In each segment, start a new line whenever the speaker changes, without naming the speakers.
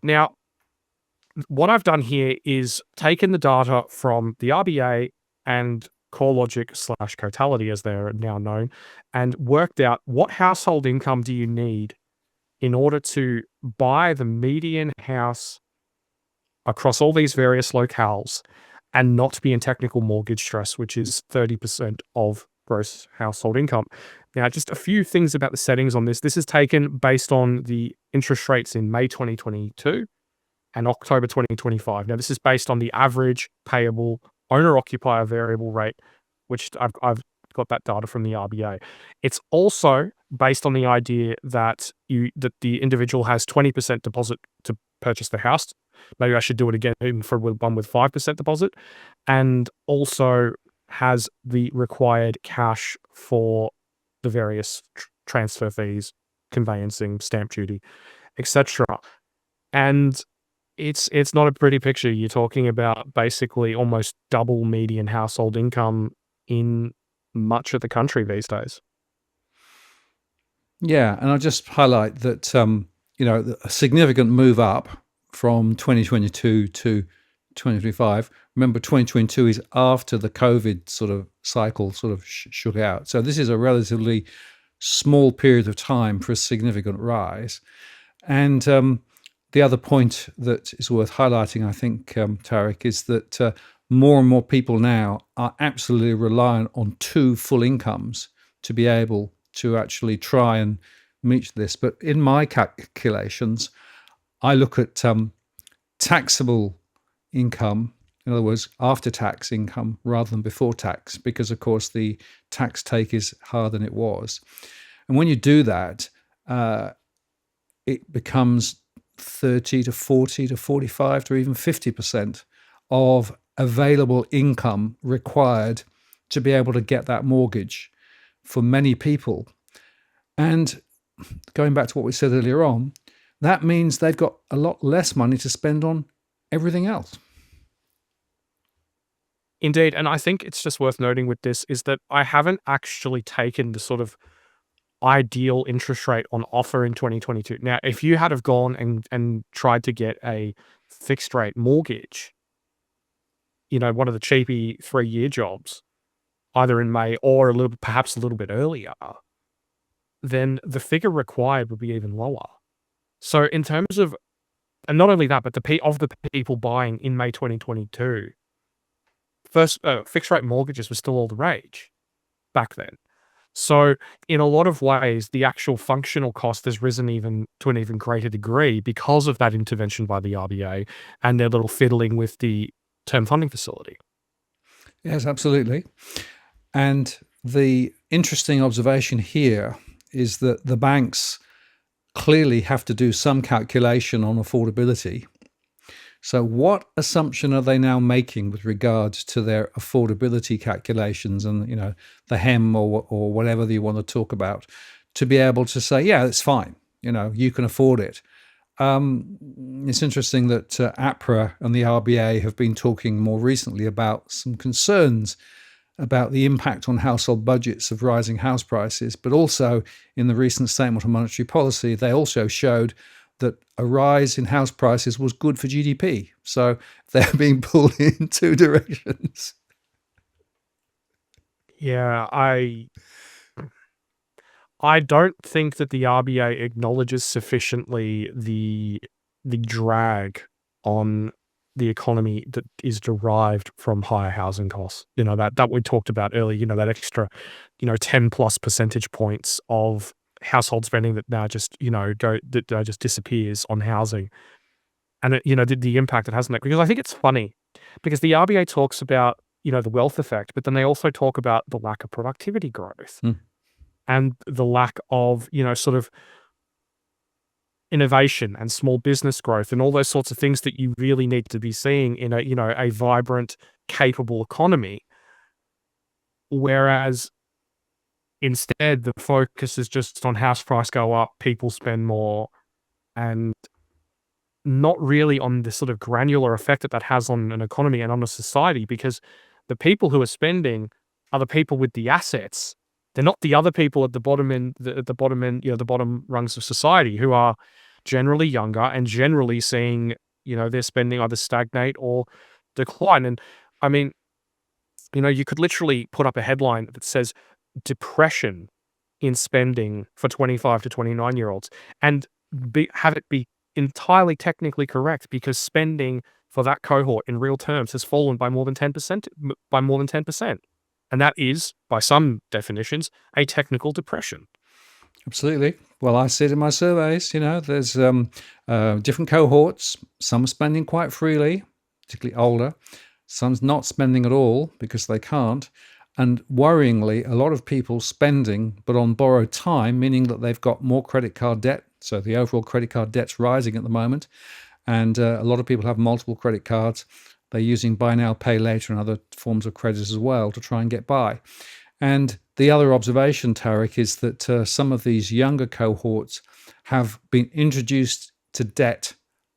Now, what I've done here is taken the data from the RBA and CoreLogic/Cotality, as they're now known, and worked out what household income do you need in order to buy the median house across all these various locales and not be in technical mortgage stress, which is 30% of gross household income. Now, just a few things about the settings on this. This is taken based on the interest rates in May 2022 and October 2025. Now, this is based on the average payable owner-occupier variable rate, which I've got that data from the RBA. It's also based on the idea that the individual has 20% deposit to purchase the house. Maybe I should do it again even for one with 5% deposit, and also has the required cash for the various transfer fees, conveyancing, stamp duty, etc. And it's not a pretty picture. You're talking about basically almost double median household income in much of the country these days.
Yeah, and I'll just highlight that a significant move up from 2022 to 2025. Remember, 2022 is after the COVID sort of cycle sort of shook out. So this is a relatively small period of time for a significant rise. And the other point that is worth highlighting, I think, Tarek, is that more and more people now are absolutely reliant on 2 full incomes to be able to actually try and meet this. But in my calculations, I look at taxable income, in other words, after-tax income rather than before tax, because, of course, the tax take is higher than it was. And when you do that, it becomes 30 to 40 to 45 to even 50% of available income required to be able to get that mortgage for many people. And going back to what we said earlier on, that means they've got a lot less money to spend on everything else.
Indeed. And I think it's just worth noting with this is that I haven't actually taken the sort of ideal interest rate on offer in 2022. Now, if you had have gone and tried to get a fixed rate mortgage, one of the cheapy 3-year jobs, either in May or perhaps a little bit earlier, then the figure required would be even lower. So in terms of, and not only that, but the people buying in May 2022, first fixed rate mortgages were still all the rage back then. So in a lot of ways, the actual functional cost has risen even to an even greater degree because of that intervention by the RBA and their little fiddling with the term funding facility.
Yes, absolutely. And the interesting observation here is that the banks clearly have to do some calculation on affordability. So what assumption are they now making with regards to their affordability calculations and, the HEM or whatever you want to talk about, to be able to say, yeah, it's fine, you can afford it. It's interesting that APRA and the RBA have been talking more recently about some concerns about the impact on household budgets of rising house prices, but also in the recent statement on monetary policy, they also showed that a rise in house prices was good for GDP. So they're being pulled in 2 directions.
Yeah, I don't think that the RBA acknowledges sufficiently the drag on the economy that is derived from higher housing costs. That we talked about earlier, that extra, 10 plus percentage points of household spending that now just, just disappears on housing. And the impact it has on that. Because I think it's funny because the RBA talks about, the wealth effect, but then they also talk about the lack of productivity growth and the lack of, sort of innovation and small business growth and all those sorts of things that you really need to be seeing in a vibrant, capable economy. Whereas instead, the focus is just on house price go up, people spend more, and not really on the sort of granular effect that has on an economy and on a society, because the people who are spending are the people with the assets. They're not the other people at the bottom end, the bottom rungs of society who are, generally younger and generally seeing, their spending either stagnate or decline. And I mean, you could literally put up a headline that says depression in spending for 25 to 29-year-olds and have it be entirely technically correct because spending for that cohort in real terms has fallen by more than 10%, by more than 10%. And that is, by some definitions, a technical depression.
Absolutely. Well, I see it in my surveys. There's different cohorts. Some are spending quite freely, particularly older. Some's not spending at all because they can't. And worryingly, a lot of people spending, but on borrowed time, meaning that they've got more credit card debt. So the overall credit card debt's rising at the moment. And a lot of people have multiple credit cards. They're using buy now, pay later and other forms of credit as well to try and get by. And the other observation, Tarek, is that some of these younger cohorts have been introduced to debt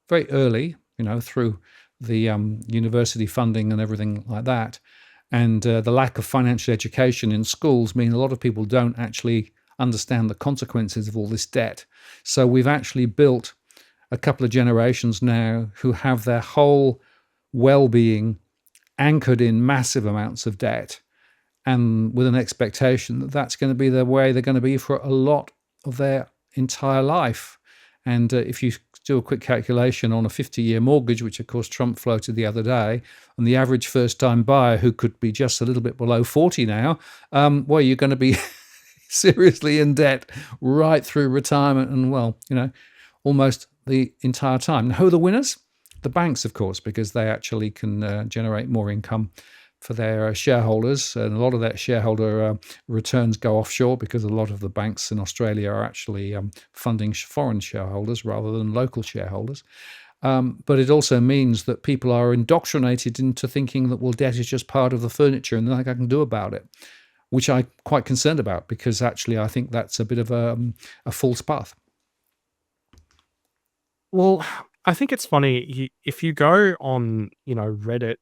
very early, through the university funding and everything like that. And the lack of financial education in schools mean a lot of people don't actually understand the consequences of all this debt. So we've actually built a couple of generations now who have their whole well-being anchored in massive amounts of debt, and with an expectation that that's going to be the way they're going to be for a lot of their entire life. And if you do a quick calculation on a 50-year mortgage, which of course Trump floated the other day, and the average first-time buyer who could be just a little bit below 40 now, well, you're going to be seriously in debt right through retirement and, almost the entire time. Now, who are the winners? The banks, of course, because they actually can generate more income for their shareholders, and a lot of that shareholder returns go offshore because a lot of the banks in Australia are actually funding foreign shareholders rather than local shareholders. But it also means that people are indoctrinated into thinking that, well, debt is just part of the furniture and nothing I can do about it, which I'm quite concerned about because actually I think that's a bit of a false path.
Well, I think it's funny, if you go on, Reddit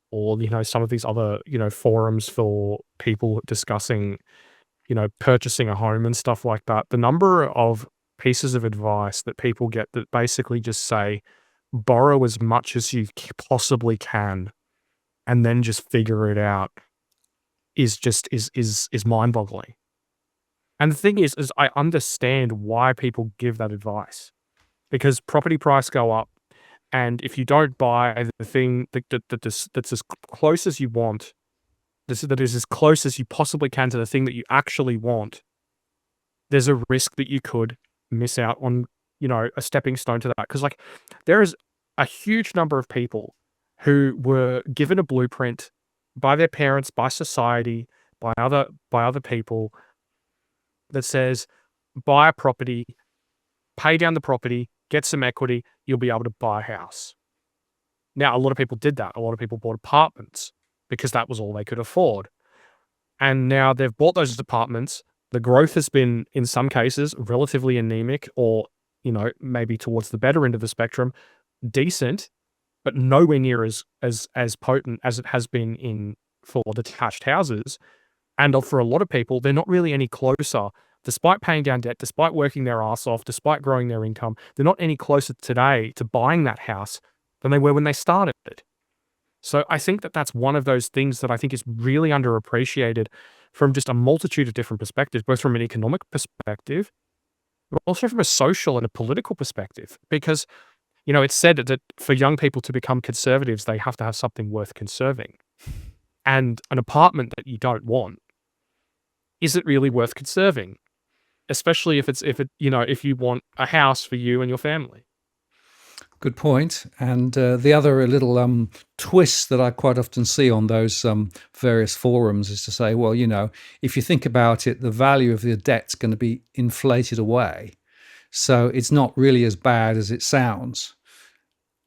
or, some of these other, forums for people discussing, purchasing a home and stuff like that, the number of pieces of advice that people get that basically just say, borrow as much as you possibly can and then just figure it out is just is mind-boggling. And the thing is I understand why people give that advice. Because property price go up, and if you don't buy the thing that's as close as you want, that is as close as you possibly can to the thing that you actually want, there's a risk that you could miss out on, a stepping stone to that. Because there is a huge number of people who were given a blueprint by their parents, by society, by other people that says, buy a property, pay down the property, get some equity, you'll be able to buy a house. Now, a lot of people did that. A lot of people bought apartments because that was all they could afford. And now they've bought those apartments. The growth has been, in some cases, relatively anemic or, maybe towards the better end of the spectrum, decent, but nowhere near as potent as it has been for detached houses. And for a lot of people, they're not really any closer. Despite paying down debt, despite working their ass off, despite growing their income, they're not any closer today to buying that house than they were when they started. So I think that that's one of those things that I think is really underappreciated from just a multitude of different perspectives, both from an economic perspective, but also from a social and a political perspective. Because, it's said that for young people to become conservatives, they have to have something worth conserving. And an apartment that you don't want, is it really worth conserving? Especially if you want a house for you and your family.
Good point. And the other little twist that I quite often see on those various forums is to say, well, if you think about it, the value of the debt's going to be inflated away. So it's not really as bad as it sounds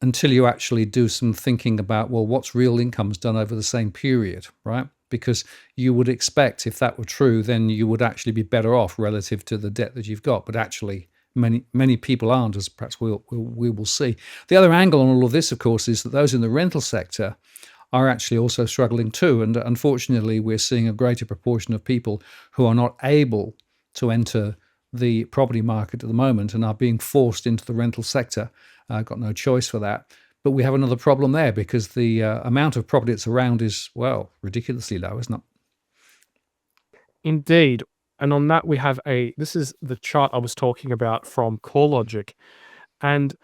until you actually do some thinking about, well, what's real incomes done over the same period, right? Because you would expect if that were true, then you would actually be better off relative to the debt that you've got. But actually, many people aren't, as perhaps we will see. The other angle on all of this, of course, is that those in the rental sector are actually also struggling too. And unfortunately, we're seeing a greater proportion of people who are not able to enter the property market at the moment and are being forced into the rental sector. Got no choice for that. But we have another problem there because the amount of property that's around is, well, ridiculously low, isn't it?
Indeed. And on that, we have this is the chart I was talking about from CoreLogic. And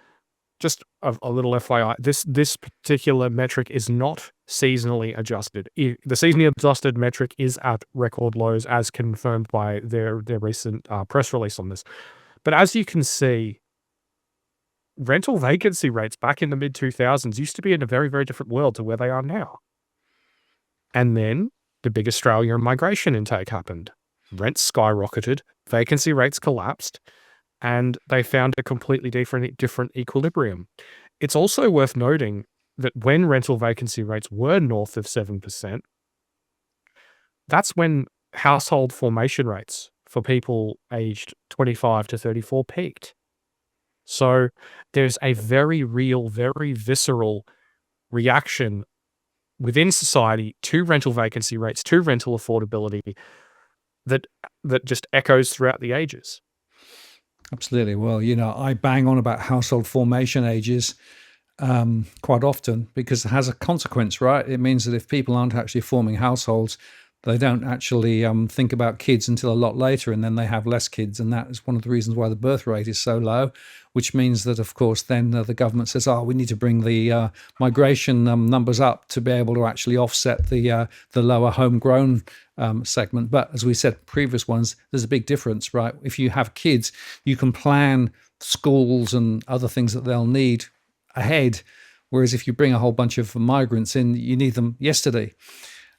just a little FYI, this particular metric is not seasonally adjusted. The seasonally adjusted metric is at record lows, as confirmed by their recent press release on this. But as you can see, rental vacancy rates back in the mid-2000s used to be in a very, very different world to where they are now. And then the big Australian migration intake happened. Rents skyrocketed, vacancy rates collapsed, and they found a completely different equilibrium. It's also worth noting that when rental vacancy rates were north of 7%, that's when household formation rates for people aged 25 to 34 peaked. So there's a very real, very visceral reaction within society to rental vacancy rates, to rental affordability, that just echoes throughout the ages.
Absolutely. Well, I bang on about household formation ages quite often because it has a consequence, right? It means that if people aren't actually forming households, they don't actually think about kids until a lot later, and then they have less kids. And that is one of the reasons why the birth rate is so low, which means that, of course, then the government says, we need to bring the migration numbers up to be able to actually offset the lower homegrown segment. But as we said, previous ones, there's a big difference, right? If you have kids, you can plan schools and other things that they'll need ahead. Whereas if you bring a whole bunch of migrants in, you need them yesterday.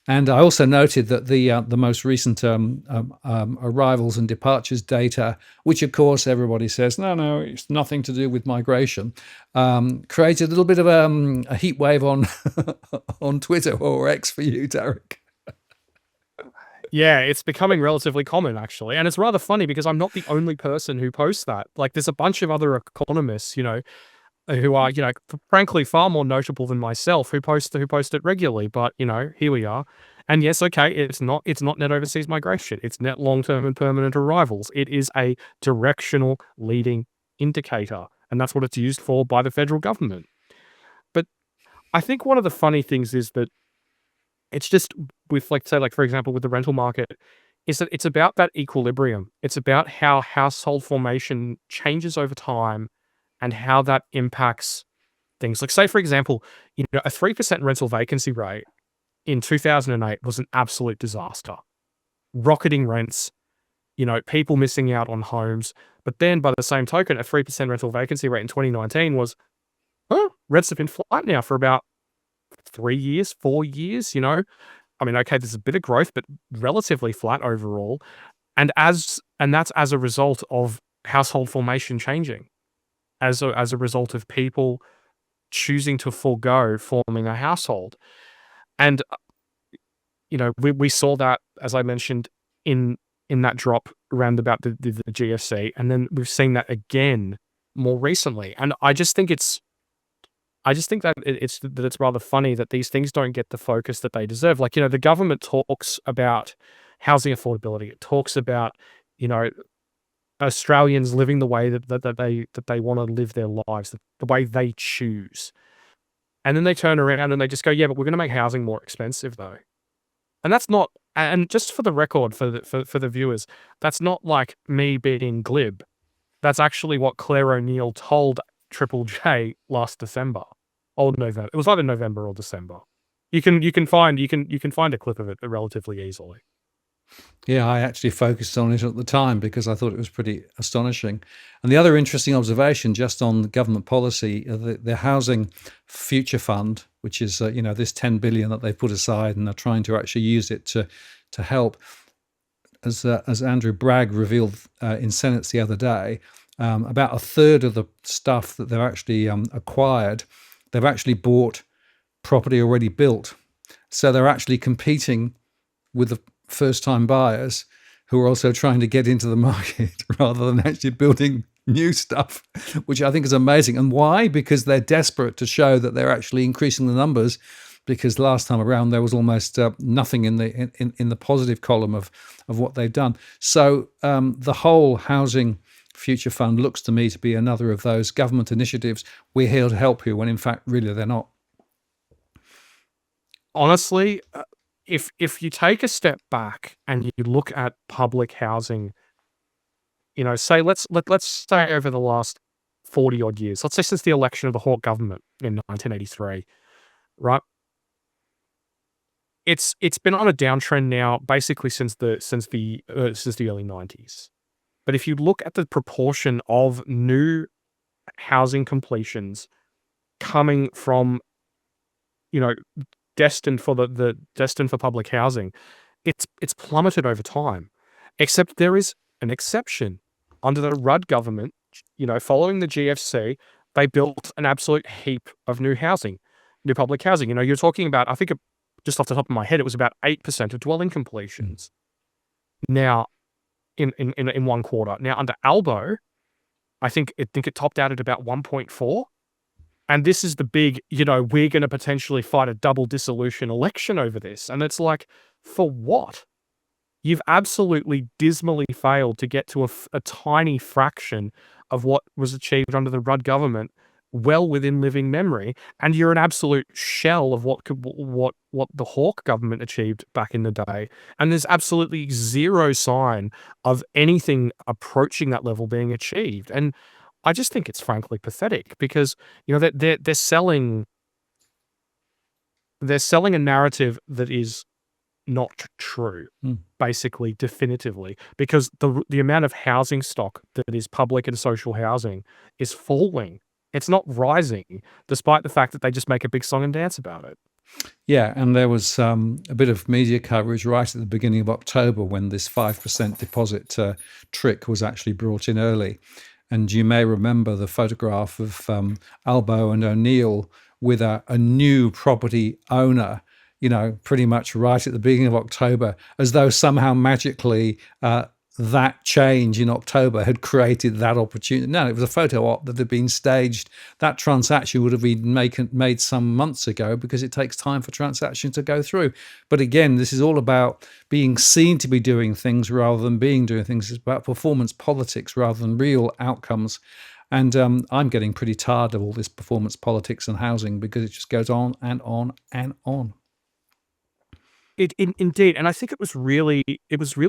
And I also noted that the most recent arrivals and departures data, which of course everybody says, no, it's nothing to do with migration, created a little bit of a heat wave on on Twitter or X for you, Derek.
Yeah, it's becoming relatively common, actually. And it's rather funny because I'm not the only person who posts that. Like, there's a bunch of other economists, who are, frankly, far more notable than myself, who post it regularly. But, here we are. And yes, okay, it's not net overseas migration. It's net long-term and permanent arrivals. It is a directional leading indicator. And that's what it's used for by the federal government. But I think one of the funny things is that it's just with, for example, with the rental market, is that it's about that equilibrium. It's about how household formation changes over time and how that impacts things. Like, say, for example, a 3% rental vacancy rate in 2008 was an absolute disaster. Rocketing rents, people missing out on homes. But then by the same token, a 3% rental vacancy rate in 2019 was, rents have been flat now for about 3 years, 4 years, I mean, okay, there's a bit of growth, but relatively flat overall. And that's as a result of household formation changing, as a result of people choosing to forego forming a household. And, we saw that, as I mentioned, in that drop around about the GFC, and then we've seen that again more recently. And I just think that it's rather funny that these things don't get the focus that they deserve. Like, the government talks about housing affordability. It talks about, Australians living the way that they want to live their lives, the way they choose. And then they turn around and they just go, yeah, but we're going to make housing more expensive though. And that's not, and just for the record, for the viewers, that's not like me being glib. That's actually what Claire O'Neill told Triple J last December or November. It was either November or December. You can find a clip of it relatively easily.
Yeah, I actually focused on it at the time because I thought it was pretty astonishing. And the other interesting observation just on the government policy, the Housing Future Fund, which is this 10 billion that they've put aside and they're trying to actually use it to help. As Andrew Bragg revealed in Senate the other day, about a third of the stuff that they've actually acquired, they've actually bought property already built. So they're actually competing with the first-time buyers who are also trying to get into the market rather than actually building new stuff, which I think is amazing. And why? Because they're desperate to show that they're actually increasing the numbers because last time around there was almost nothing in the positive column of what they've done. So the whole housing future fund looks to me to be another of those government initiatives. We're here to help you, when in fact really they're not.
Honestly, if you take a step back and you look at public housing, say let's say over the last 40 odd years, let's say since the election of the Hawke government in 1983, right? It's been on a downtrend now basically since the early 90s. But if you look at the proportion of new housing completions coming from, you know, destined for destined for public housing, it's plummeted over time. Except there is an exception. Under the Rudd government, following the GFC, they built an absolute heap of new housing, new public housing. You're talking about, I think, just off the top of my head, it was about 8% of dwelling completions. Now, in one quarter. Now, under Albo, I think it topped out at about 1.4. And this is the big, we're going to potentially fight a double dissolution election over this. And it's like, for what? You've absolutely dismally failed to get to a tiny fraction of what was achieved under the Rudd government, well within living memory, and you're an absolute shell of what the Hawke government achieved back in the day. And there's absolutely zero sign of anything approaching that level being achieved. And I just think it's frankly pathetic because they're selling a narrative that is not true, basically, definitively, because the amount of housing stock that is public and social housing is falling. It's not rising, despite the fact that they just make a big song and dance about it.
Yeah, and there was a bit of media coverage right at the beginning of October when this 5% deposit trick was actually brought in early. And you may remember the photograph of Albo and O'Neill with a new property owner, pretty much right at the beginning of October, as though somehow magically that change in October had created that opportunity. No, it was a photo op that had been staged. That transaction would have been made some months ago, because it takes time for transactions to go through. But again, this is all about being seen to be doing things rather than doing things. It's about performance politics rather than real outcomes. And I'm getting pretty tired of all this performance politics and housing, because it just goes on and on and on.
Indeed, and I think it was really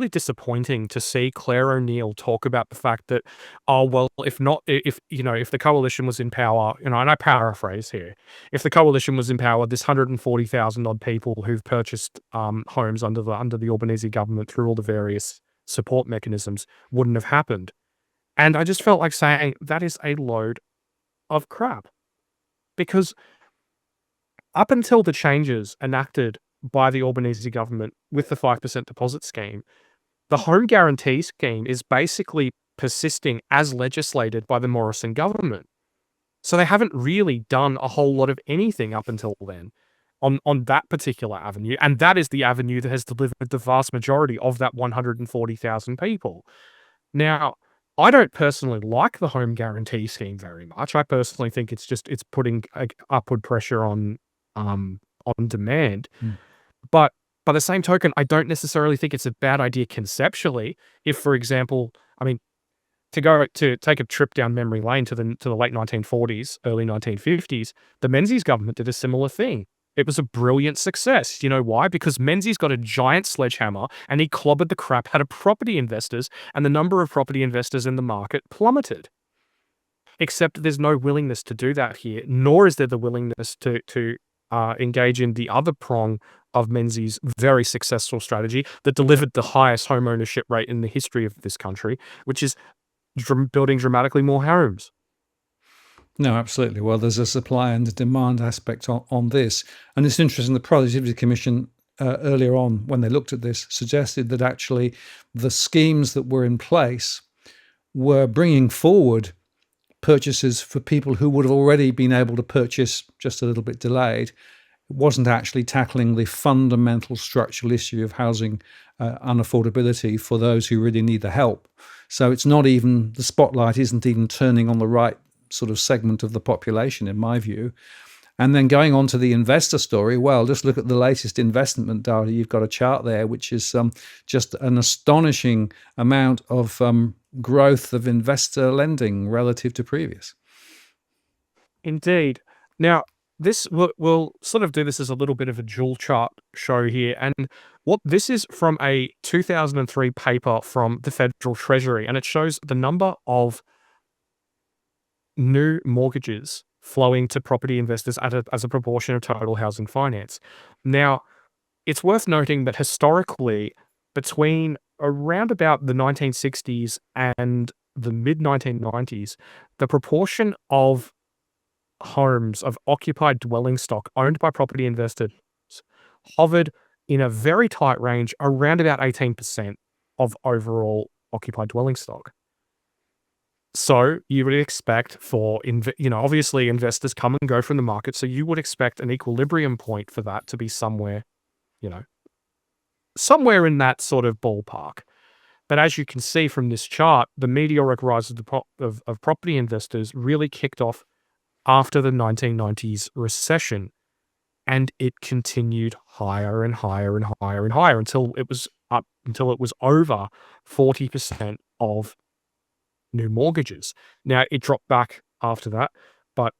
disappointing to see Claire O'Neill talk about the fact that, oh well, if the coalition was in power, and I paraphrase here, if the coalition was in power, this 140,000 odd people who've purchased homes under the Albanese government through all the various support mechanisms wouldn't have happened. And I just felt like saying that is a load of crap, because up until the changes enacted by the Albanese government with the 5% deposit scheme, the home guarantee scheme is basically persisting as legislated by the Morrison government. So they haven't really done a whole lot of anything up until then on that particular avenue. And that is the avenue that has delivered the vast majority of that 140,000 people. Now, I don't personally like the home guarantee scheme very much. I personally think it's putting upward pressure on demand. But by the same token, I don't necessarily think it's a bad idea conceptually. If, for example, to take a trip down memory lane to the late 1940s, early 1950s, the Menzies government did a similar thing. It was a brilliant success. You know why? Because Menzies got a giant sledgehammer and he clobbered the crap out of property investors, and the number of property investors in the market plummeted. Except there's no willingness to do that here, nor is there the willingness to engage in the other prong of Menzies' very successful strategy that delivered the highest home ownership rate in the history of this country, which is building dramatically more homes.
No, absolutely. Well, there's a supply and a demand aspect on this. And it's interesting, the Productivity Commission earlier on, when they looked at this, suggested that actually the schemes that were in place were bringing forward purchases for people who would have already been able to purchase, just a little bit delayed. It wasn't actually tackling the fundamental structural issue of housing unaffordability for those who really need the help. So it's not even, the spotlight isn't even turning on the right sort of segment of the population, in my view. And then going on to the investor story, well, just look at the latest investment data. You've got a chart there, which is just an astonishing amount of growth of investor lending relative to previous.
Indeed. Now, this we'll sort of do this as a little bit of a dual chart show here, and what this is from a 2003 paper from the Federal Treasury, and it shows the number of new mortgages flowing to property investors as a proportion of total housing finance. Now, it's worth noting that historically, between around about the 1960s and the mid 1990s, the proportion of homes of occupied dwelling stock owned by property investors hovered in a very tight range around about 18% of overall occupied dwelling stock. So you would expect for, obviously investors come and go from the market. So you would expect an equilibrium point for that to be somewhere, you know, somewhere in that sort of ballpark. But as you can see from this chart, the meteoric rise of of property investors really kicked off after the 1990s recession, and it continued higher and higher and higher and higher until it was over 40% of new mortgages. Now, it dropped back after that, but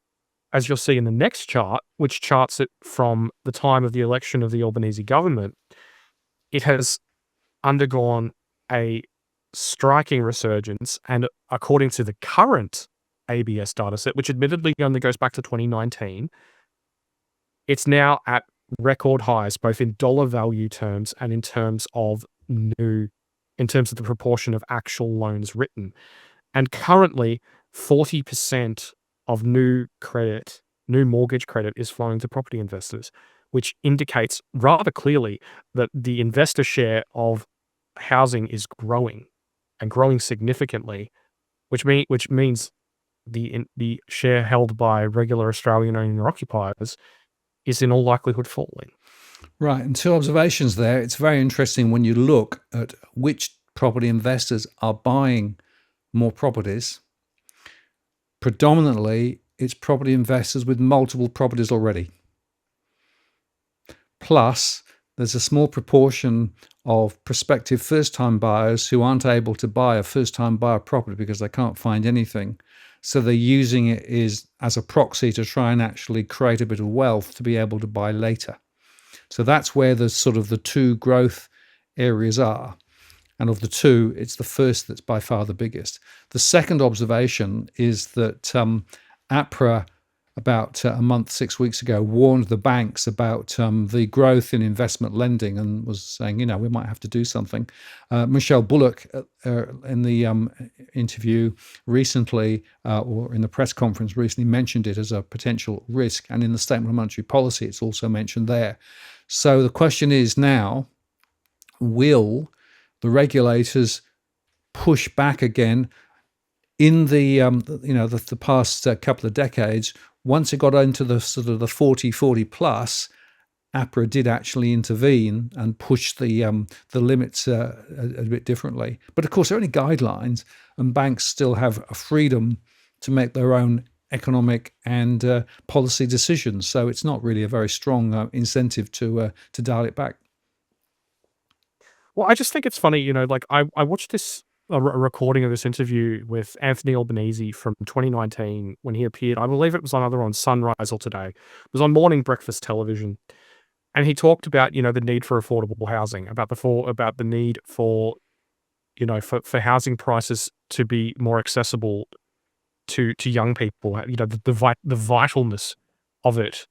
as you'll see in the next chart, which charts it from the time of the election of the Albanese government, it has undergone a striking resurgence, and according to the current ABS dataset, which admittedly only goes back to 2019, it's now at record highs, both in dollar value terms and in terms of the proportion of actual loans written. And currently, 40% of new mortgage credit is flowing to property investors, which indicates rather clearly that the investor share of housing is growing and growing significantly, which means the share held by regular Australian owner occupiers is in all likelihood falling.
Right, and two observations there. It's very interesting when you look at which property investors are buying more properties. Predominantly, it's property investors with multiple properties already. Plus, there's a small proportion of prospective first-time buyers who aren't able to buy a first-time buyer property because they can't find anything. So they're using it as a proxy to try and actually create a bit of wealth to be able to buy later. So that's where the sort of the two growth areas are. And of the two, it's the first that's by far the biggest. The second observation is that APRA, about a month, 6 weeks ago, warned the banks about the growth in investment lending and was saying, we might have to do something. Michelle Bullock, in the interview recently, or in the press conference recently, mentioned it as a potential risk. And in the Statement of Monetary Policy, it's also mentioned there. So the question is now, will the regulators push back again? In the past couple of decades, once it got into the sort of the 40 plus, APRA did actually intervene and push the limits a bit differently. But of course, there are only guidelines, and banks still have a freedom to make their own economic and policy decisions. So it's not really a very strong incentive to dial it back.
Well, I just think it's funny, like I watched a recording of this interview with Anthony Albanese from 2019 when he appeared. I believe it was either on Sunrise or Today. It was on morning breakfast television, and he talked about the need for affordable housing, about the need for for housing prices to be more accessible to young people. The vitalness of it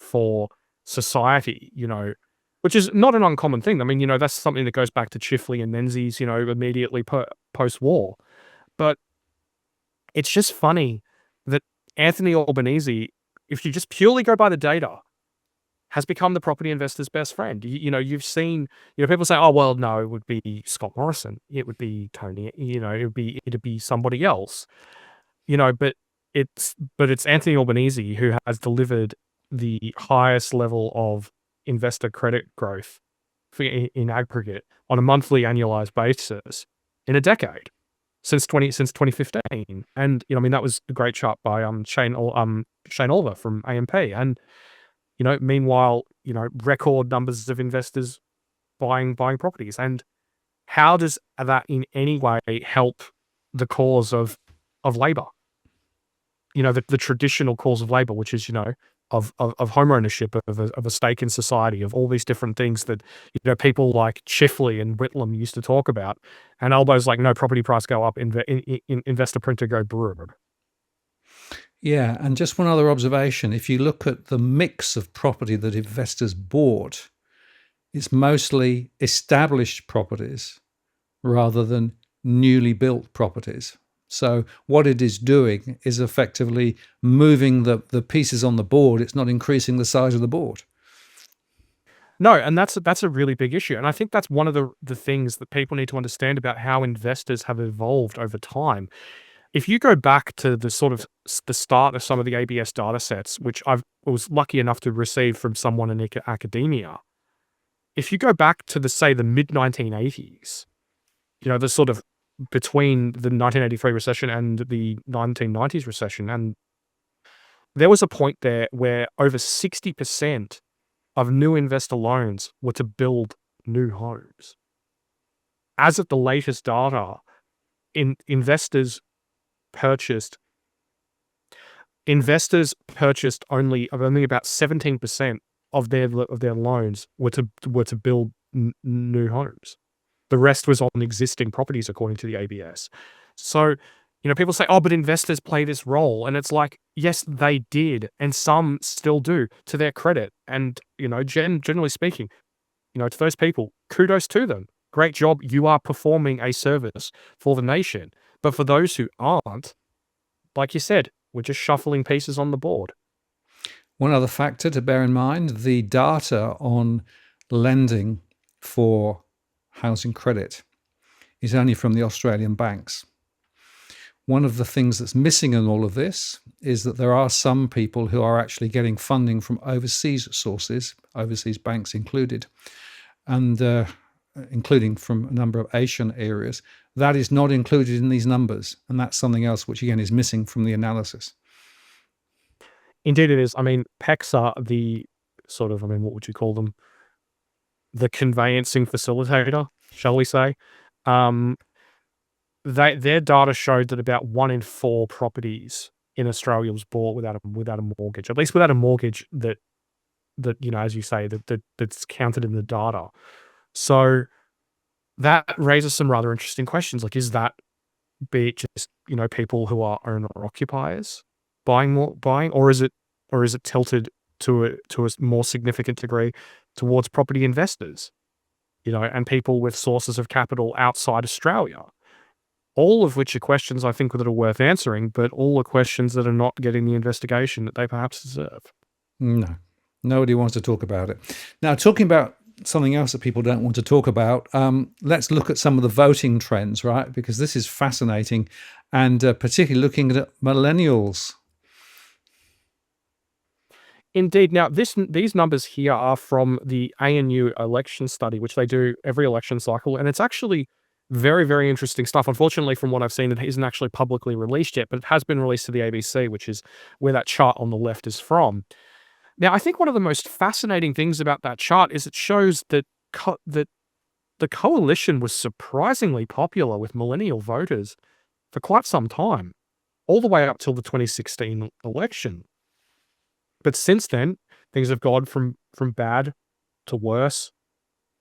for society. Which is not an uncommon thing. I mean, that's something that goes back to Chifley and Menzies, immediately post-war. But it's just funny that Anthony Albanese, if you just purely go by the data, has become the property investor's best friend. You've seen, people say, oh, well, no, it would be Scott Morrison. It would be Tony, it'd be somebody else. But it's Anthony Albanese who has delivered the highest level of investor credit growth in aggregate on a monthly annualized basis in a decade. since 2015. And, I mean, that was a great chart by, Shane Oliver from AMP. And, meanwhile, record numbers of investors buying properties. And how does that in any way help the cause of labor? The traditional cause of labor, which is, of home ownership, of a stake in society, of all these different things that, people like Chifley and Whitlam used to talk about. And Albo's like, no, property price go up, investor printer go brr.
Yeah, and just one other observation. If you look at the mix of property that investors bought, it's mostly established properties rather than newly built properties. So what it is doing is effectively moving the pieces on the board. It's not increasing the size of the board.
No, and that's a really big issue. And I think that's one of the things that people need to understand about how investors have evolved over time. If you go back to the sort of the start of some of the ABS data sets, which I was lucky enough to receive from someone in academia, if you go back to say the mid 1980s, the sort of between the 1983 recession and the 1990s recession, and there was a point there where over 60% of new investor loans were to build new homes. As of the latest data, investors purchased only about 17% of their loans were to build new homes. The rest was on existing properties, according to the ABS. So, people say, "Oh, but investors play this role," and it's like, yes, they did, and some still do, to their credit. And generally speaking, to those people, kudos to them. Great job, you are performing a service for the nation. But for those who aren't, like you said, we're just shuffling pieces on the board.
One other factor to bear in mind, the data on lending for housing credit is only from the Australian banks. One of the things that's missing in all of this is that there are some people who are actually getting funding from overseas sources, overseas banks included, and including from a number of Asian areas. That is not included in these numbers, and that's something else which, again, is missing from the analysis.
Indeed, it is. I mean, PECs are the sort of, what would you call them? The conveyancing facilitator, shall we say? Um, their data showed that about 1 in 4 properties in Australia was bought without a mortgage, at least without a mortgage that as you say, that's counted in the data. So that raises some rather interesting questions. Like, is that be it just, people who are owner occupiers buying, or is it tilted to a more significant degree towards property investors, and people with sources of capital outside Australia? All of which are questions I think that are worth answering, but all are questions that are not getting the investigation that they perhaps deserve.
No, nobody wants to talk about it. Now, talking about something else that people don't want to talk about, let's look at some of the voting trends, right? Because this is fascinating, and particularly looking at millennials.
Indeed. Now, these numbers here are from the ANU election study, which they do every election cycle, and it's actually very, very interesting stuff. Unfortunately, from what I've seen, it isn't actually publicly released yet, but it has been released to the ABC, which is where that chart on the left is from. Now, I think one of the most fascinating things about that chart is it shows that that the coalition was surprisingly popular with millennial voters for quite some time, all the way up till the 2016 election. But since then, things have gone from bad to worse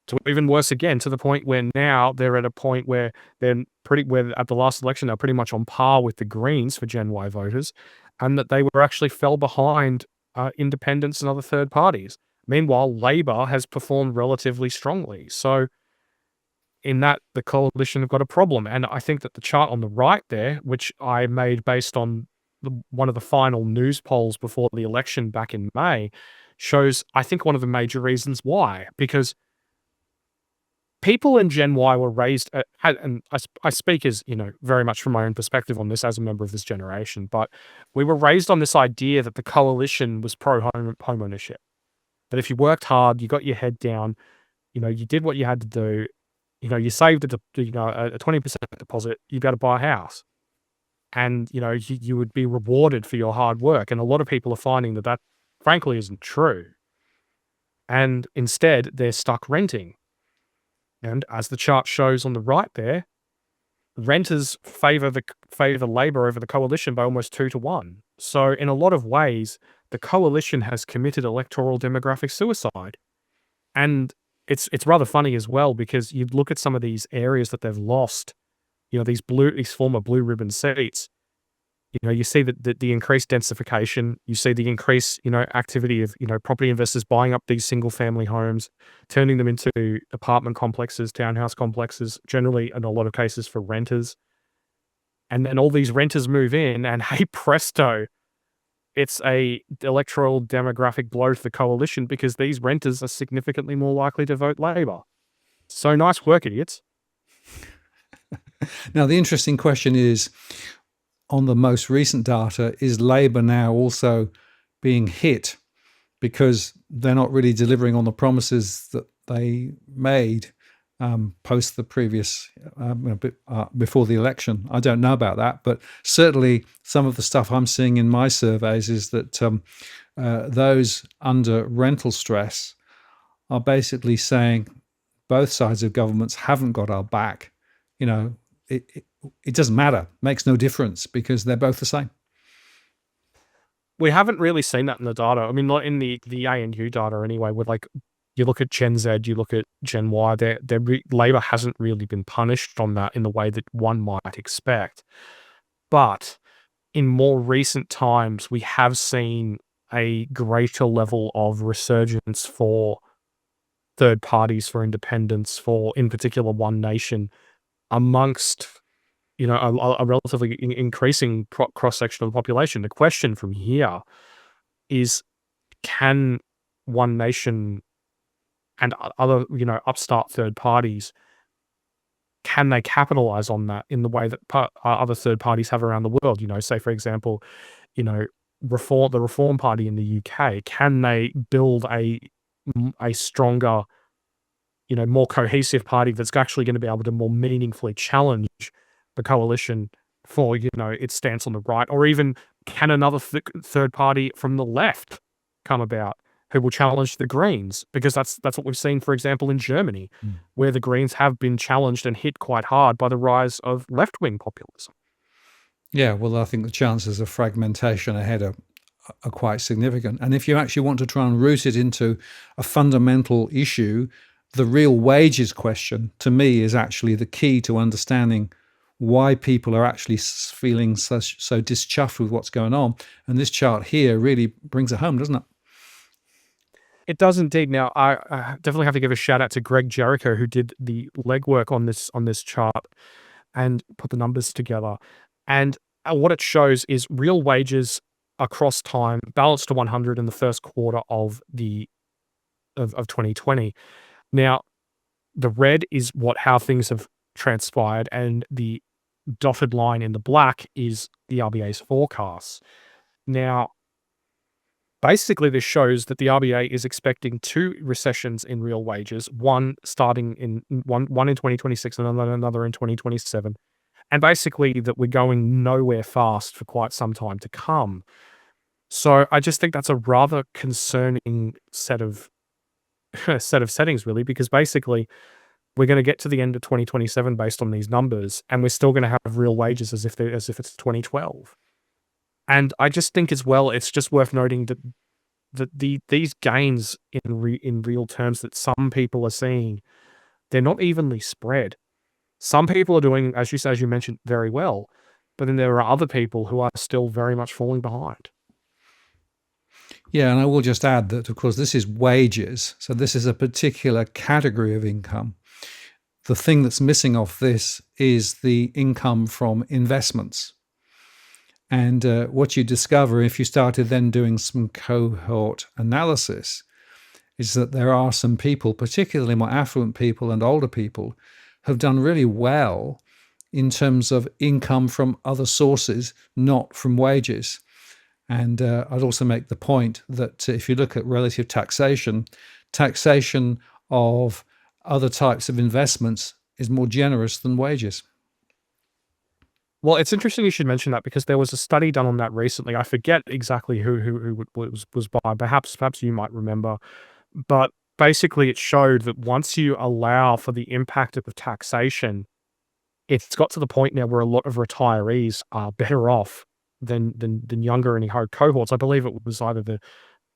to even worse again, to the point where now they're at a point where where at the last election, they're pretty much on par with the Greens for Gen Y voters, and that they were actually fell behind independents and other third parties. Meanwhile, Labor has performed relatively strongly. So in that, the coalition have got a problem. And I think that the chart on the right there, which I made based on one of the final news polls before the election back in May, shows, I think, one of the major reasons why. Because people in Gen Y were raised, and I speak as, very much from my own perspective on this as a member of this generation, but we were raised on this idea that the coalition was pro-home ownership. That if you worked hard, you got your head down, you did what you had to do, You saved a 20% deposit, you'd be able to buy a house. And, you would be rewarded for your hard work. And a lot of people are finding that that frankly isn't true. And instead, they're stuck renting. And as the chart shows on the right there, renters favor Labor over the coalition by almost 2-1. So in a lot of ways, the coalition has committed electoral demographic suicide. And it's rather funny as well because you look at some of these areas that they've lost, these former blue ribbon seats. You see that the increased densification, you see the increased, activity of, property investors buying up these single family homes, turning them into apartment complexes, townhouse complexes, generally in a lot of cases for renters. And then all these renters move in and hey presto, it's a electoral demographic blow to the coalition because these renters are significantly more likely to vote Labor. So nice work, idiots.
Now, the interesting question is, on the most recent data, is Labor now also being hit because they're not really delivering on the promises that they made post the previous, before the election? I don't know about that, but certainly some of the stuff I'm seeing in my surveys is that those under rental stress are basically saying both sides of governments haven't got our back. It doesn't matter, makes no difference because they're both the same.
We haven't really seen that in the data. I mean, not in the ANU data anyway, with you look at Gen Z, you look at Gen Y, Labor hasn't really been punished on that in the way that one might expect. But in more recent times, we have seen a greater level of resurgence for third parties, for independents, for, in particular, One Nation, amongst a relatively increasing cross-section of the population. The question from here is, can One Nation and other, upstart third parties, can they capitalize on that in the way that other third parties have around the world? Say, for example, the Reform Party in the UK, can they build a stronger, more cohesive party that's actually going to be able to more meaningfully challenge the coalition for, its stance on the right? Or even can another third party from the left come about who will challenge the Greens? Because that's what we've seen, for example, in Germany, where the Greens have been challenged and hit quite hard by the rise of left-wing populism.
Yeah, well, I think the chances of fragmentation ahead are quite significant. And if you actually want to try and root it into a fundamental issue, the real wages question, to me, is actually the key to understanding why people are actually feeling so dischuffed with what's going on. And this chart here really brings it home, doesn't it?
It does indeed. Now, I definitely have to give a shout out to Greg Jericho, who did the legwork on this chart and put the numbers together. And what it shows is real wages across time balanced to 100 in the first quarter of 2020. Now, the red is how things have transpired, and the dotted line in the black is the RBA's forecasts. Now, basically, this shows that the RBA is expecting 2 recessions in real wages, one starting in 2026 and another in 2027. And basically that we're going nowhere fast for quite some time to come. So I just think that's a rather concerning set of settings, really, because basically we're going to get to the end of 2027 based on these numbers, and we're still going to have real wages as if it's 2012. And I just think as well, it's just worth noting that these gains in real terms that some people are seeing, they're not evenly spread. Some people are doing, as you mentioned, very well, but then there are other people who are still very much falling behind.
Yeah, and I will just add that, of course, this is wages. So this is a particular category of income. The thing that's missing off this is the income from investments. And what you discover if you started then doing some cohort analysis is that there are some people, particularly more affluent people and older people, have done really well in terms of income from other sources, not from wages. And I'd also make the point that if you look at relative taxation of other types of investments is more generous than wages.
Well, it's interesting you should mention that because there was a study done on that recently. I forget exactly who it was by. Perhaps you might remember, but basically it showed that once you allow for the impact of taxation, it's got to the point now where a lot of retirees are better off than younger any cohorts. I believe it was either the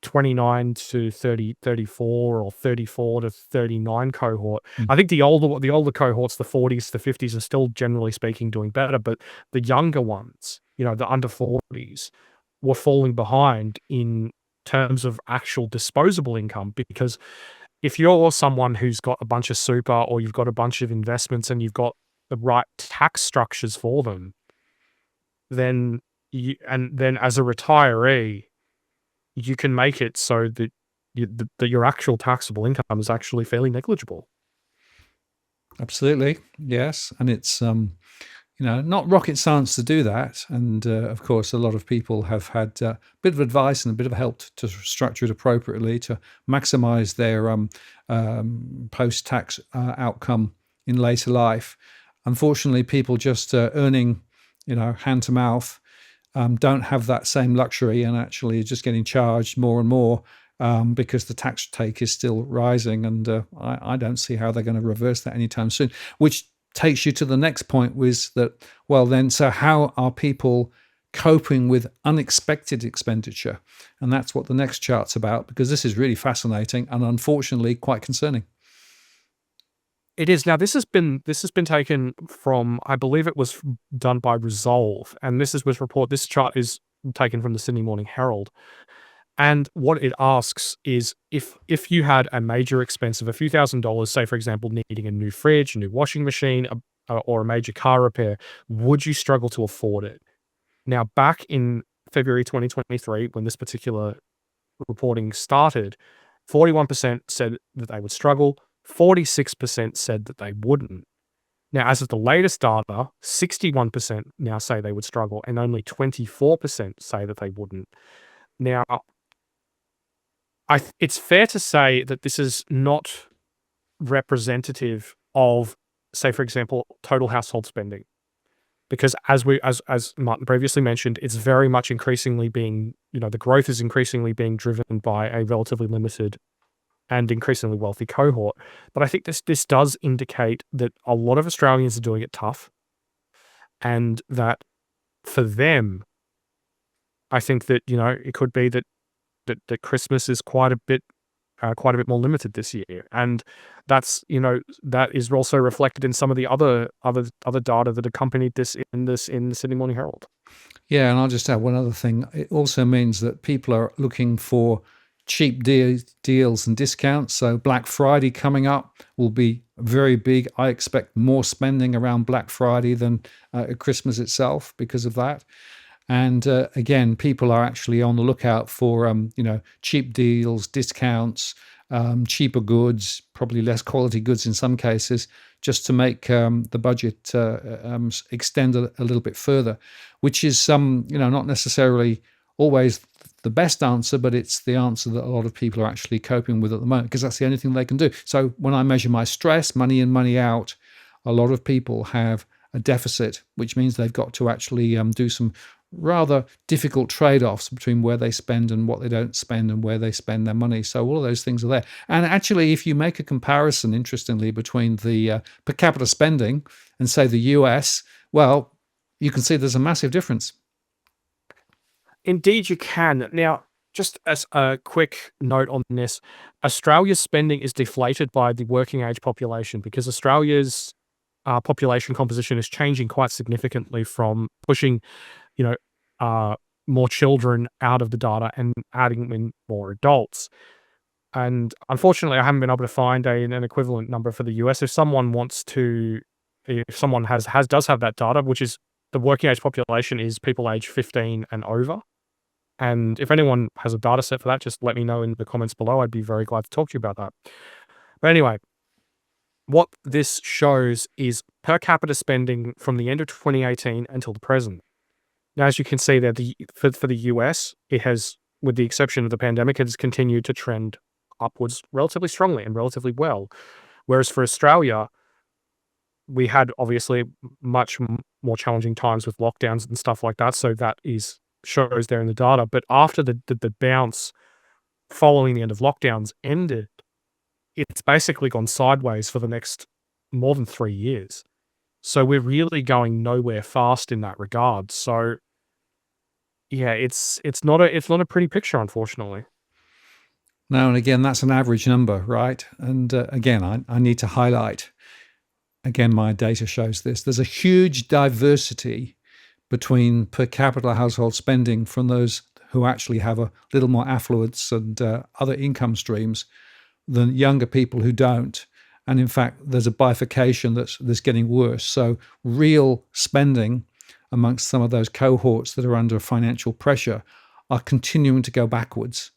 29 to 30, 34, or 34 to 39 cohort.
Mm.
I think the older cohorts, the 40s, the 50s, are still generally speaking doing better, but the younger ones, the under 40s, were falling behind in terms of actual disposable income. Because if you're someone who's got a bunch of super, or you've got a bunch of investments and you've got the right tax structures for them, then then as a retiree, you can make it so that that your actual taxable income is actually fairly negligible.
Absolutely, yes, and it's not rocket science to do that. And of course, a lot of people have had a bit of advice and a bit of help to structure it appropriately to maximize their post-tax outcome in later life. Unfortunately, people just earning, hand to mouth, don't have that same luxury, and actually are just getting charged more and more because the tax take is still rising. And I don't see how they're going to reverse that anytime soon, which takes you to the next point, was that, well, then, so how are people coping with unexpected expenditure? And that's what the next chart's about, because this is really fascinating and unfortunately quite concerning.
It is. Now, this has been taken from, I believe it was done by Resolve, and this chart is taken from the Sydney Morning Herald. And what it asks is, if you had a major expense of a few $1,000s, say for example, needing a new fridge, a new washing machine, or a major car repair, would you struggle to afford it? Now, back in February 2023, when this particular reporting started, 41% said that they would struggle, 46% said that they wouldn't. Now, as of the latest data, 61% now say they would struggle, and only 24% say that they wouldn't. Now, it's fair to say that this is not representative of, say, for example, total household spending, because as Martin previously mentioned, it's very much increasingly being, the growth is increasingly being driven by a relatively limited and increasingly wealthy cohort. But I think this does indicate that a lot of Australians are doing it tough, and that for them, I think that, it could be that Christmas is quite a bit more limited this year. And that is also reflected in some of the other data that accompanied this in the Sydney Morning Herald.
Yeah, and I'll just add one other thing. It also means that people are looking for cheap deals and discounts. So Black Friday coming up will be very big. I expect more spending around Black Friday than Christmas itself because of that. And again, people are actually on the lookout for cheap deals, discounts, cheaper goods, probably less quality goods in some cases, just to make the budget extend a little bit further, which is not necessarily always the best answer, but it's the answer that a lot of people are actually coping with at the moment, because that's the only thing they can do. So when I measure my stress, money in, money out, a lot of people have a deficit, which means they've got to actually do some rather difficult trade-offs between where they spend and what they don't spend, and where they spend their money. So all of those things are there. And actually, if you make a comparison, interestingly, between the per capita spending and, say, the US, well, you can see there's a massive difference.
Indeed, you can. Now, just as a quick note on this, Australia's spending is deflated by the working age population, because Australia's population composition is changing quite significantly from pushing, you know, more children out of the data and adding in more adults. And unfortunately, I haven't been able to find an equivalent number for the US. If someone does have that data, which is the working age population is people age 15 and over. And if anyone has a data set for that, just let me know in the comments below. I'd be very glad to talk to you about that. But anyway, what this shows is per capita spending from the end of 2018 until the present. Now, as you can see there, for the US, it has, with the exception of the pandemic, it has continued to trend upwards relatively strongly and relatively well. Whereas for Australia, we had obviously much more challenging times with lockdowns and stuff like that. So that is shows there in the data. But after the bounce following the end of lockdowns ended, it's basically gone sideways for the next more than 3 years. So we're really going nowhere fast in that regard. So yeah, it's not a pretty picture, unfortunately.
Now and again, that's an average number, right? And again, I need to highlight, again, my data shows this. There's a huge diversity between per capita household spending from those who actually have a little more affluence and other income streams than younger people who don't. And in fact, there's a bifurcation that's getting worse. So real spending amongst some of those cohorts that are under financial pressure are continuing to go backwards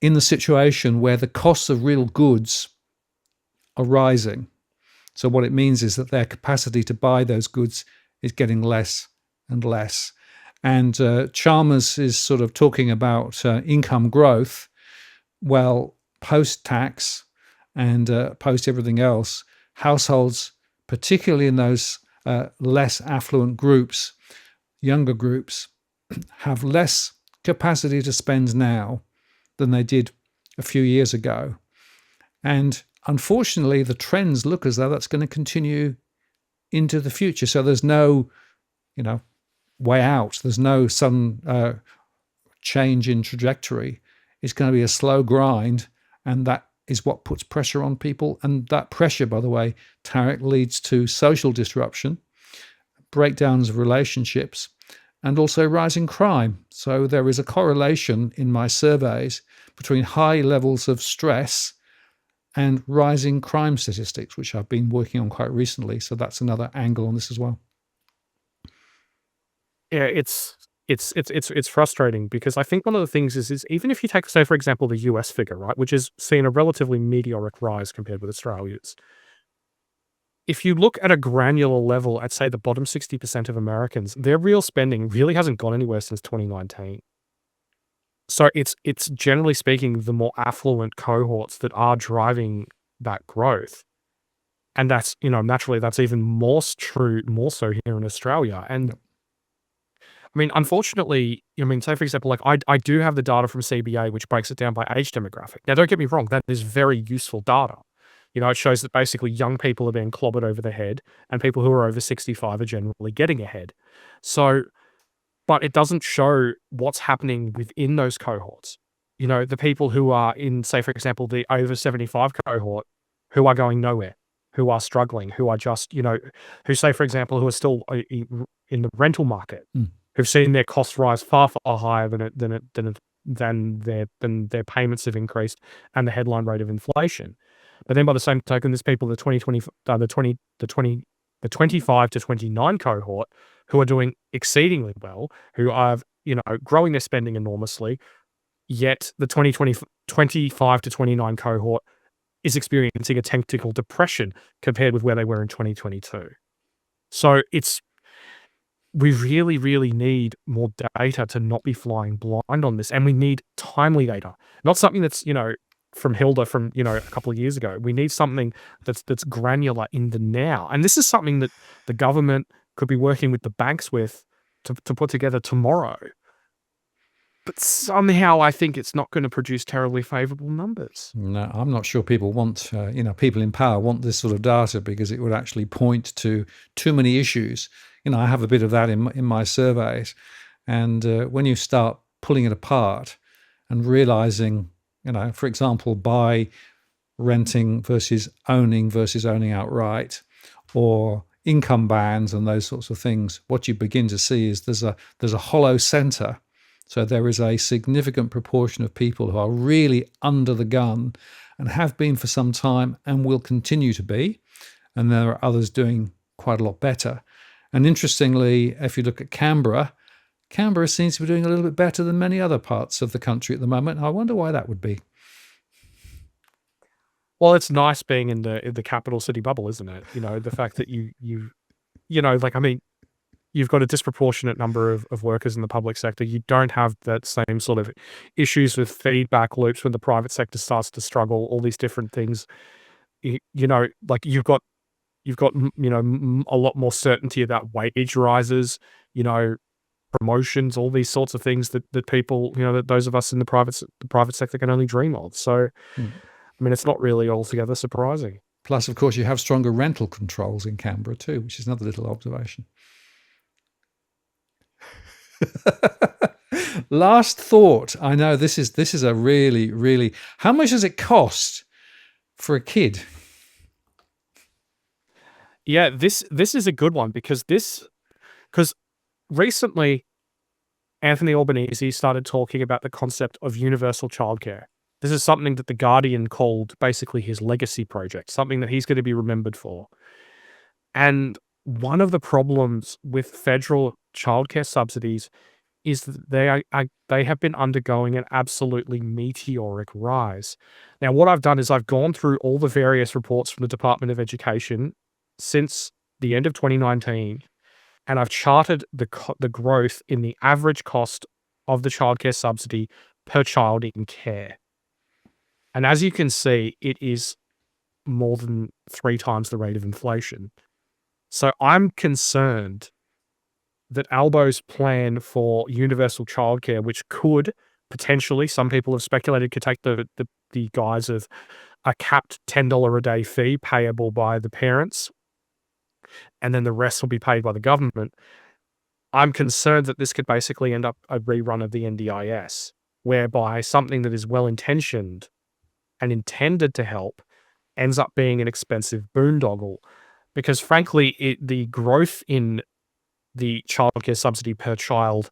in the situation where the costs of real goods are rising. So what it means is that their capacity to buy those goods is getting less and less. And Chalmers is sort of talking about income growth. Well, post-tax and post everything else, households, particularly in those less affluent groups, younger groups, have less capacity to spend now than they did a few years ago. And unfortunately, the trends look as though that's going to continue into the future. So there's no, way out. There's no sudden change in trajectory. It's going to be a slow grind, and that is what puts pressure on people. And that pressure, by the way, Tarek, leads to social disruption, breakdowns of relationships, and also rising crime. So there is a correlation in my surveys between high levels of stress and rising crime statistics, which I've been working on quite recently. So that's another angle on this as well.
Yeah, it's frustrating because I think one of the things is even if you take, say, for example, the US figure, right, which has seen a relatively meteoric rise compared with Australia's. If you look at a granular level at, say, the bottom 60% of Americans, their real spending really hasn't gone anywhere since 2019. So it's generally speaking the more affluent cohorts that are driving that growth. And that's, naturally that's even more true, more so here in Australia. And I mean, unfortunately, say for example, like I do have the data from CBA, which breaks it down by age demographic. Now, don't get me wrong, that is very useful data. It shows that basically young people are being clobbered over the head and people who are over 65 are generally getting ahead. So, but it doesn't show what's happening within those cohorts. The people who are in, say, for example, the over 75 cohort who are going nowhere, who are struggling, who are just, who, say, for example, who are still in the rental market, who've seen their costs rise far, far higher than their payments have increased and the headline rate of inflation. But then by the same token, there's people, the 25 to 29 cohort who are doing exceedingly well, who are, growing their spending enormously, yet the 25 to 29 cohort is experiencing a technical depression compared with where they were in 2022. So we really, really need more data to not be flying blind on this, and we need timely data, not something that's, from Hilda from, a couple of years ago. We need something that's granular in the now, and this is something that the government could be working with the banks with to put together tomorrow. But somehow I think it's not gonna produce terribly favorable numbers.
No, I'm not sure people want, people in power want this sort of data because it would actually point to too many issues. I have a bit of that in my surveys. And when you start pulling it apart and realizing, for example, by renting versus owning outright, or income bands and those sorts of things, what you begin to see is there's a hollow center. So there is a significant proportion of people who are really under the gun and have been for some time and will continue to be. And there are others doing quite a lot better. And interestingly, if you look at Canberra seems to be doing a little bit better than many other parts of the country at the moment. I wonder why that would be.
Well, it's nice being in the capital city bubble, isn't it? The fact that you've got a disproportionate number of workers in the public sector. You don't have that same sort of issues with feedback loops when the private sector starts to struggle, all these different things. Like you've got You've got, a lot more certainty about wage rises, you know, promotions, all these sorts of things that people, that those of us in the private sector can only dream of. So,
Mm.
I mean, it's not really altogether surprising.
Plus, of course, you have stronger rental controls in Canberra too, which is another little observation. Last thought. I know this is a really, really. How much does it cost for a kid?
Yeah, this is a good one because recently Anthony Albanese started talking about the concept of universal childcare. This is something that The Guardian called basically his legacy project, something that he's going to be remembered for. And one of the problems with federal childcare subsidies is that they have been undergoing an absolutely meteoric rise. Now, what I've done is I've gone through all the various reports from the Department of Education since the end of 2019, and I've charted the growth in the average cost of the childcare subsidy per child in care. And as you can see, it is more than 3 times the rate of inflation. So I'm concerned that Albo's plan for universal childcare, which could potentially, some people have speculated, could take the guise of a capped $10 a day fee payable by the parents, and then the rest will be paid by the government. I'm concerned that this could basically end up a rerun of the NDIS, whereby something that is well-intentioned and intended to help ends up being an expensive boondoggle. Because frankly, the growth in the childcare subsidy per child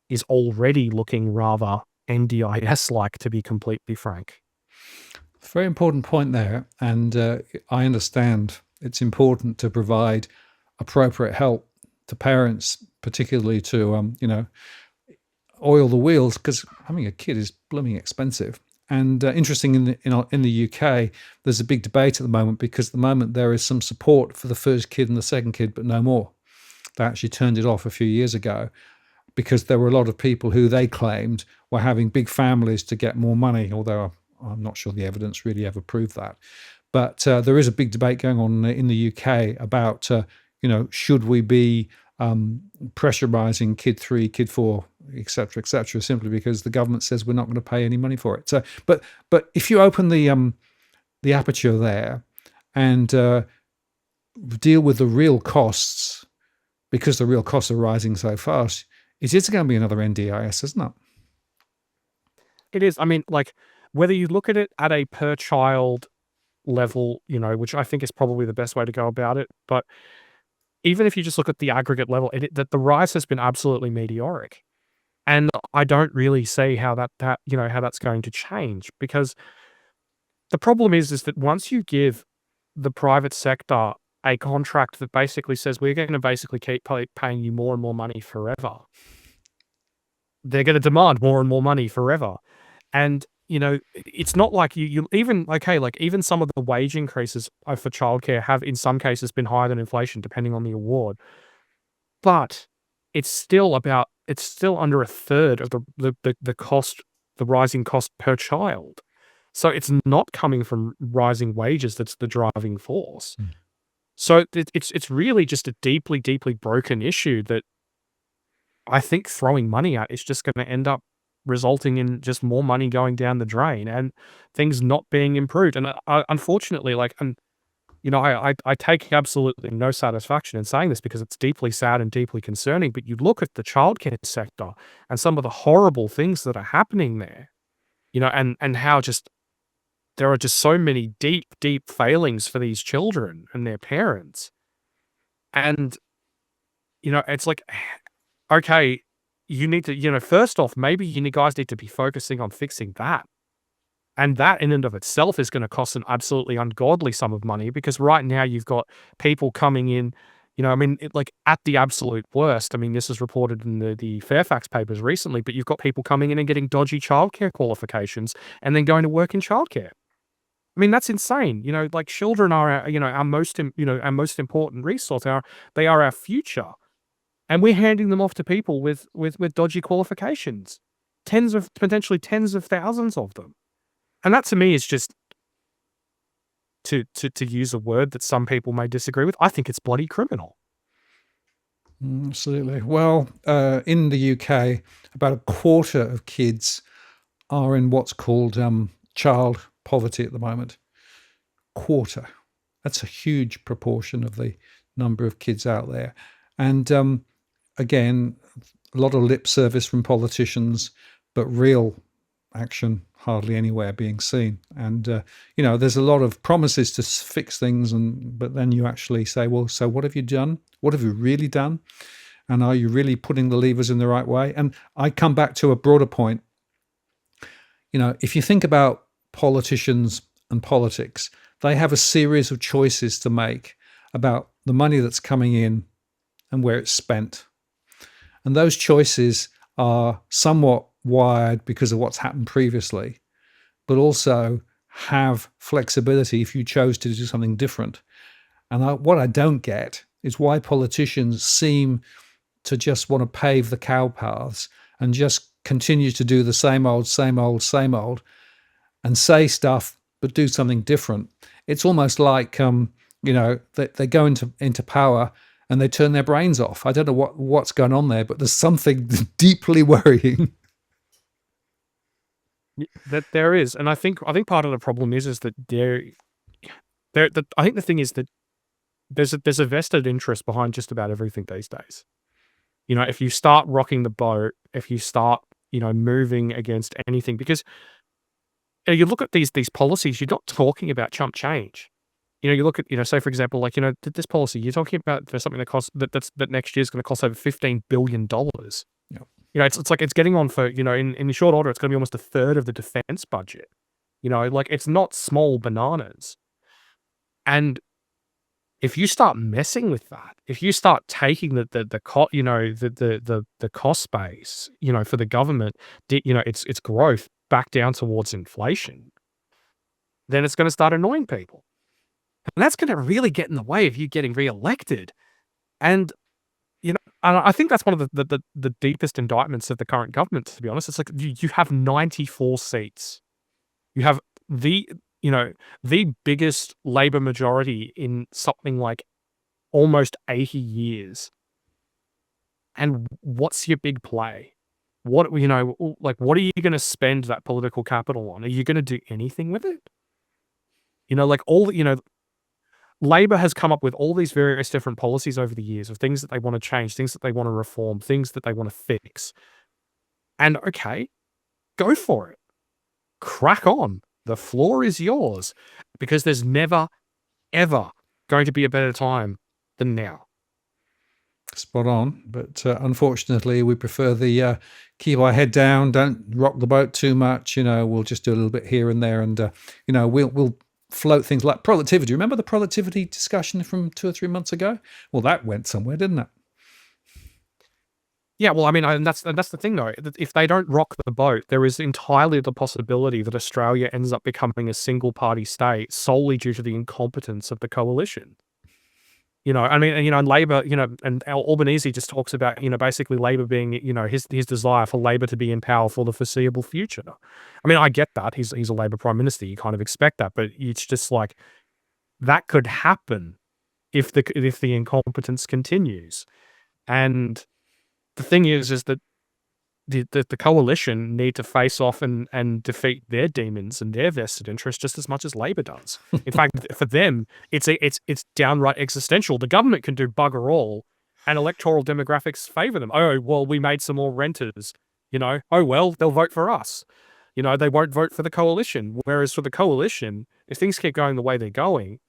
is already looking rather NDIS-like, to be completely frank.
Very important point there, and I understand it's important to provide appropriate help to parents, particularly to oil the wheels, because having a kid is blooming expensive. And interesting, in the UK, there's a big debate at the moment because at the moment there is some support for the first kid and the second kid, but no more. They actually turned it off a few years ago because there were a lot of people who they claimed were having big families to get more money, although I'm not sure the evidence really ever proved that. But there is a big debate going on in the UK about, should we be pressurizing kid 3, kid 4, et cetera, simply because the government says we're not going to pay any money for it. So, but if you open the aperture there and deal with the real costs, because the real costs are rising so fast, it is going to be another NDIS, isn't it?
It is. I mean, like, whether you look at it at a per child level, which I think is probably the best way to go about it, but even if you just look at the aggregate level, that the rise has been absolutely meteoric. And I don't really see how how that's going to change, because the problem is that once you give the private sector a contract that basically says we're going to basically keep paying you more and more money forever, they're going to demand more and more money forever. And it's not like you even okay, like even some of the wage increases for childcare have in some cases been higher than inflation, depending on the award. But it's still under a third of the cost, the rising cost per child. So it's not coming from rising wages that's the driving force.
Mm.
So it's really just a deeply, deeply broken issue that I think throwing money at is just gonna end up resulting in just more money going down the drain and things not being improved. And, unfortunately, like, I take absolutely no satisfaction in saying this because it's deeply sad and deeply concerning, but you look at the childcare sector and some of the horrible things that are happening there, and how just there are just so many deep, deep failings for these children and their parents. And, it's like, okay, you need to, first off, maybe guys need to be focusing on fixing that. And that in and of itself is gonna cost an absolutely ungodly sum of money, because right now you've got people coming in, I mean, like, at the absolute worst, I mean, this is reported in the Fairfax papers recently, but you've got people coming in and getting dodgy childcare qualifications and then going to work in childcare. I mean, that's insane. Like, children are our most important resource. They are our future, and we're handing them off to people with dodgy qualifications. Potentially tens of thousands of them. And that to me is just to use a word that some people may disagree with. I think it's bloody criminal.
Absolutely. Well, in the UK, about a quarter of kids are in what's called child poverty at the moment. Quarter. That's a huge proportion of the number of kids out there. And again, a lot of lip service from politicians, but real action hardly anywhere being seen. And there's a lot of promises to fix things, but then you actually say, well, so what have you done? What have you really done? And are you really putting the levers in the right way? And I come back to a broader point. If you think about politicians and politics, they have a series of choices to make about the money that's coming in and where it's spent. And those choices are somewhat wired because of what's happened previously, but also have flexibility if you chose to do something different. And what I don't get is why politicians seem to just want to pave the cow paths and just continue to do the same old, same old, same old, and say stuff but do something different. It's almost like they go into power and they turn their brains off. I don't know what's going on there, but there's something deeply worrying.
That there is, and I think part of the problem is that I think the thing is that there's a vested interest behind just about everything these days. If you start rocking the boat, if you start moving against anything, because you look at these policies, you're not talking about chump change. You look at say for example, like this policy you're talking about for something that costs that next year is going to cost over $15 billion.
Yep.
It's like it's getting on for in short order, it's going to be almost a third of the defense budget. Like it's not small bananas. And if you start messing with that, if you start taking the cost base, for the government, its growth back down towards inflation, then it's going to start annoying people, and that's going to really get in the way of you getting reelected. And I think that's one of the deepest indictments of the current government. To be honest, it's like you have 94 seats, you have the the biggest Labor majority in something like almost 80 years. And what's your big play? What what are you going to spend that political capital on? Are you going to do anything with it? Like Labor has come up with all these various different policies over the years of things that they want to change, things that they want to reform, things that they want to fix. And okay, go for it. Crack on. The floor is yours, because there's never, ever going to be a better time than now.
Spot on. But unfortunately, we prefer the keep our head down, don't rock the boat too much. We'll just do a little bit here and there. And, we'll float things like productivity. Remember the productivity discussion from 2 or 3 months ago? Well, that went somewhere, didn't it?
Yeah, well, I mean, and that's the thing, though. If they don't rock the boat, there is entirely the possibility that Australia ends up becoming a single-party state solely due to the incompetence of the coalition. I mean, and Labor, and Albanese just talks about, basically Labor being, his desire for Labor to be in power for the foreseeable future. I mean, I get that. He's a Labor Prime Minister. You kind of expect that, but it's just like that could happen if the incompetence continues. And the thing is that the coalition need to face off and defeat their demons and their vested interests just as much as Labor does. In fact, for them, it's downright existential. The government can do bugger all, and electoral demographics favor them. Oh, well, we made some more renters. Oh, well, they'll vote for us. They won't vote for the coalition. Whereas for the coalition, if things keep going the way they're going,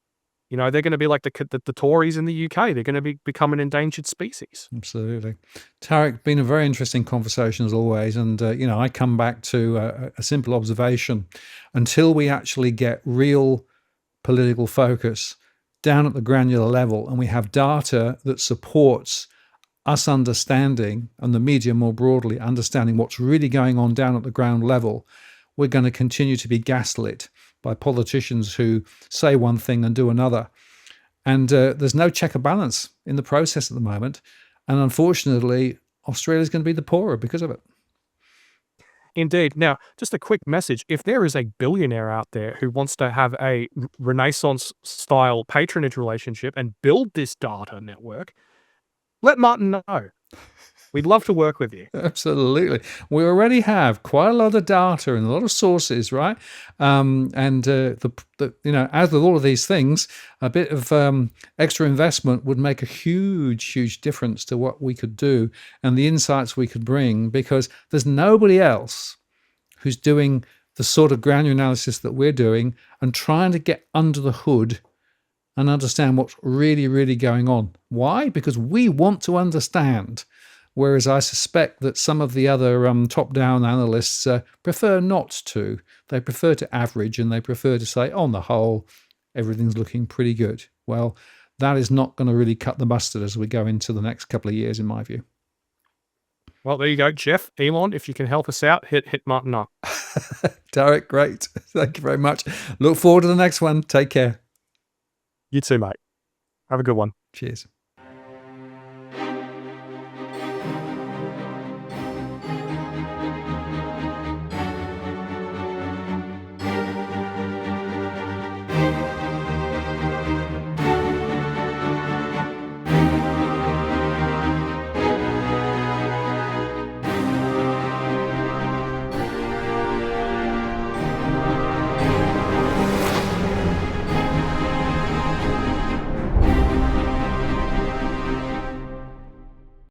they're going to be like the Tories in the UK. They're going to become an endangered species.
Absolutely. Tarek, been a very interesting conversation as always. And, I come back to a simple observation. Until we actually get real political focus down at the granular level, and we have data that supports us understanding, and the media more broadly understanding what's really going on down at the ground level, we're going to continue to be gaslit by politicians who say one thing and do another. And there's no check or balance in the process at the moment. And unfortunately, Australia's going to be the poorer because of it.
Indeed. Now, just a quick message. If there is a billionaire out there who wants to have a Renaissance-style patronage relationship and build this data network, let Martin know. We'd love to work with you.
Absolutely. We already have quite a lot of data and a lot of sources, right? As with all of these things, a bit of extra investment would make a huge difference to what we could do and the insights we could bring, because there's nobody else who's doing the sort of granular analysis that we're doing and trying to get under the hood and understand what's really going on. Why? Because we want to understand. Whereas I suspect that some of the other top-down analysts prefer not to. They prefer to average, and they prefer to say, on the whole, everything's looking pretty good. Well, that is not going to really cut the mustard as we go into the next couple of years, in my view.
Well, there you go. Jeff, Elon, if you can help us out, hit Martin up.
Derek, great. Thank you very much. Look forward to the next one. Take care.
You too, mate. Have a good one.
Cheers.